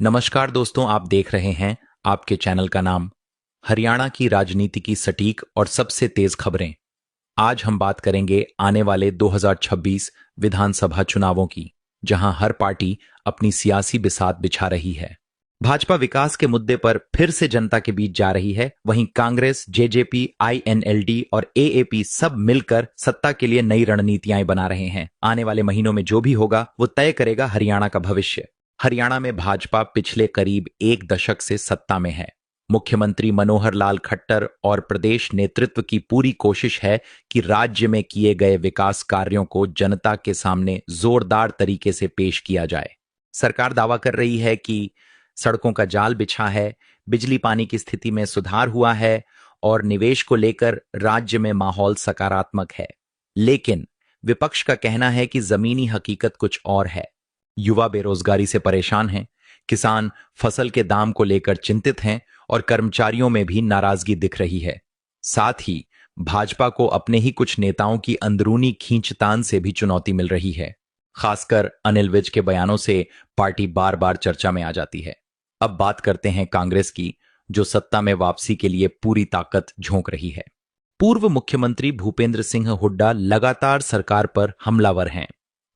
नमस्कार दोस्तों, आप देख रहे हैं आपके चैनल का नाम हरियाणा की राजनीति की सटीक और सबसे तेज खबरें। आज हम बात करेंगे आने वाले 2026 विधानसभा चुनावों की, जहां हर पार्टी अपनी सियासी बिसात बिछा रही है। भाजपा विकास के मुद्दे पर फिर से जनता के बीच जा रही है, वहीं कांग्रेस, जेजेपी, आईएनएलडी और एएपी सब मिलकर सत्ता के लिए नई रणनीतियां बना रहे हैं। आने वाले महीनों में जो भी होगा वो तय करेगा हरियाणा का भविष्य। हरियाणा में भाजपा पिछले करीब एक दशक से सत्ता में है। मुख्यमंत्री मनोहर लाल खट्टर और प्रदेश नेतृत्व की पूरी कोशिश है कि राज्य में किए गए विकास कार्यों को जनता के सामने जोरदार तरीके से पेश किया जाए। सरकार दावा कर रही है कि सड़कों का जाल बिछा है, बिजली पानी की स्थिति में सुधार हुआ है और निवेश को लेकर राज्य में माहौल सकारात्मक है। लेकिन विपक्ष का कहना है कि जमीनी हकीकत कुछ और है। युवा बेरोजगारी से परेशान हैं, किसान फसल के दाम को लेकर चिंतित हैं और कर्मचारियों में भी नाराजगी दिख रही है। साथ ही भाजपा को अपने ही कुछ नेताओं की अंदरूनी खींचतान से भी चुनौती मिल रही है। खासकर अनिल विज के बयानों से पार्टी बार बार चर्चा में आ जाती है। अब बात करते हैं कांग्रेस की, जो सत्ता में वापसी के लिए पूरी ताकत झोंक रही है। पूर्व मुख्यमंत्री भूपेंद्र सिंह हुड्डा लगातार सरकार पर हमलावर हैं।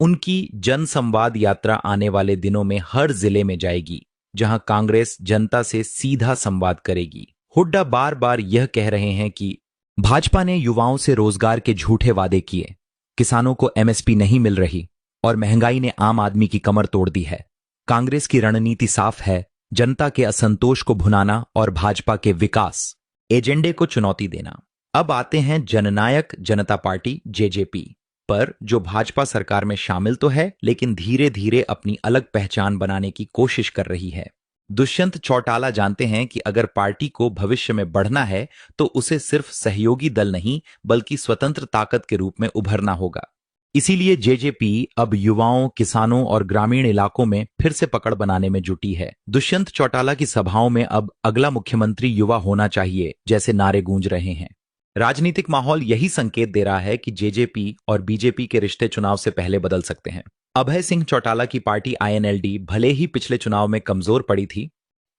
उनकी जन संवाद यात्रा आने वाले दिनों में हर जिले में जाएगी, जहां कांग्रेस जनता से सीधा संवाद करेगी। हुड्डा बार बार यह कह रहे हैं कि भाजपा ने युवाओं से रोजगार के झूठे वादे किए, किसानों को एमएसपी नहीं मिल रही और महंगाई ने आम आदमी की कमर तोड़ दी है। कांग्रेस की रणनीति साफ है, जनता के असंतोष को भुनाना और भाजपा के विकास एजेंडे को चुनौती देना। अब आते हैं जननायक जनता पार्टी जेजेपी पर, जो भाजपा सरकार में शामिल तो है लेकिन धीरे धीरे अपनी अलग पहचान बनाने की कोशिश कर रही है। दुष्यंत चौटाला जानते हैं कि अगर पार्टी को भविष्य में बढ़ना है तो उसे सिर्फ सहयोगी दल नहीं बल्कि स्वतंत्र ताकत के रूप में उभरना होगा। इसीलिए जेजेपी अब युवाओं, किसानों और ग्रामीण इलाकों में फिर से पकड़ बनाने में जुटी है। दुष्यंत चौटाला की सभाओं में अब अगला मुख्यमंत्री युवा होना चाहिए जैसे नारे गूंज रहे हैं। राजनीतिक माहौल यही संकेत दे रहा है कि जेजेपी और बीजेपी के रिश्ते चुनाव से पहले बदल सकते हैं। अभय सिंह चौटाला की पार्टी आईएनएलडी भले ही पिछले चुनाव में कमजोर पड़ी थी,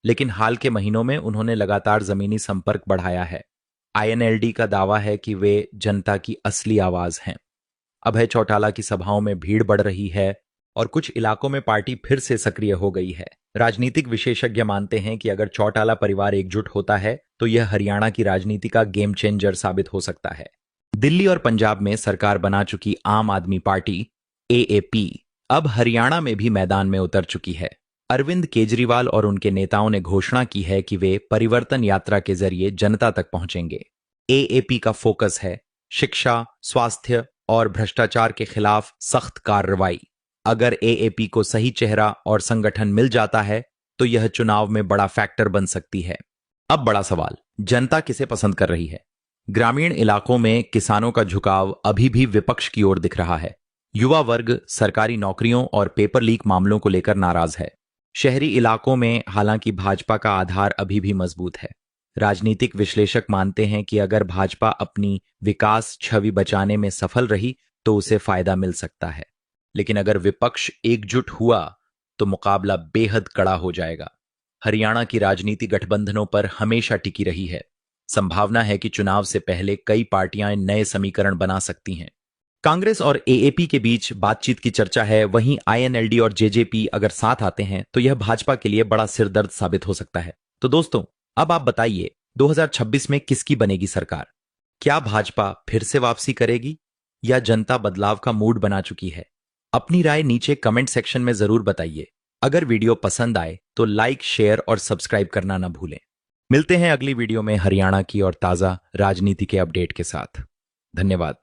लेकिन हाल के महीनों में उन्होंने लगातार जमीनी संपर्क बढ़ाया है। आईएनएलडी का दावा है कि वे जनता की असली आवाज हैं। अभय चौटाला की सभाओं में भीड़ बढ़ रही है और कुछ इलाकों में पार्टी फिर से सक्रिय हो गई है। राजनीतिक विशेषज्ञ मानते हैं कि अगर चौटाला परिवार एकजुट होता है तो यह हरियाणा की राजनीति का गेम चेंजर साबित हो सकता है। दिल्ली और पंजाब में सरकार बना चुकी आम आदमी पार्टी एएपी अब हरियाणा में भी मैदान में उतर चुकी है। अरविंद केजरीवाल और उनके नेताओं ने घोषणा की है कि वे परिवर्तन यात्रा के जरिए जनता तक पहुंचेंगे। एएपी का फोकस है शिक्षा, स्वास्थ्य और भ्रष्टाचार के खिलाफ सख्त कार्रवाई। अगर एएपी को सही चेहरा और संगठन मिल जाता है तो यह चुनाव में बड़ा फैक्टर बन सकती है। अब बड़ा सवाल, जनता किसे पसंद कर रही है? ग्रामीण इलाकों में किसानों का झुकाव अभी भी विपक्ष की ओर दिख रहा है। युवा वर्ग सरकारी नौकरियों और पेपर लीक मामलों को लेकर नाराज है। शहरी इलाकों में हालांकि भाजपा का आधार अभी भी मजबूत है। राजनीतिक विश्लेषक मानते हैं कि अगर भाजपा अपनी विकास छवि बचाने में सफल रही तो उसे फायदा मिल सकता है, लेकिन अगर विपक्ष एकजुट हुआ तो मुकाबला बेहद कड़ा हो जाएगा। हरियाणा की राजनीति गठबंधनों पर हमेशा टिकी रही है। संभावना है कि चुनाव से पहले कई पार्टियां नए समीकरण बना सकती हैं। कांग्रेस और एएपी के बीच बातचीत की चर्चा है, वहीं आईएनएलडी और जेजेपी अगर साथ आते हैं तो यह भाजपा के लिए बड़ा सिरदर्द साबित हो सकता है। तो दोस्तों, अब आप बताइए 2026 में किसकी बनेगी सरकार? क्या भाजपा फिर से वापसी करेगी या जनता बदलाव का मूड बना चुकी है? अपनी राय नीचे कमेंट सेक्शन में जरूर बताइए। अगर वीडियो पसंद आए तो लाइक, शेयर और सब्सक्राइब करना ना भूलें। मिलते हैं अगली वीडियो में हरियाणा की और ताजा राजनीति के अपडेट के साथ। धन्यवाद।